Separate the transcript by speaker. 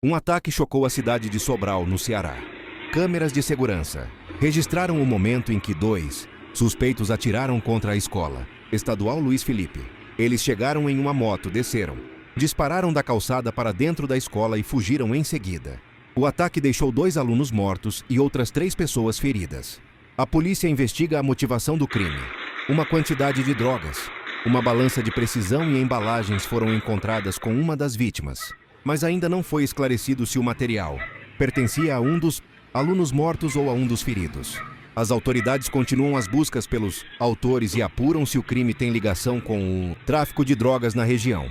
Speaker 1: Um ataque chocou a cidade de Sobral, no Ceará. Câmeras de segurança registraram o momento em que dois suspeitos atiraram contra a escola estadual Luiz Felipe. Eles chegaram em uma moto, desceram, dispararam da calçada para dentro da escola e fugiram em seguida. O ataque deixou 2 alunos mortos e outras 3 pessoas feridas. A polícia investiga a motivação do crime. Uma quantidade de drogas, uma balança de precisão e embalagens foram encontradas com uma das vítimas. Mas ainda não foi esclarecido se o material pertencia a um dos alunos mortos ou a um dos feridos. As autoridades continuam as buscas pelos autores e apuram se o crime tem ligação com o tráfico de drogas na região.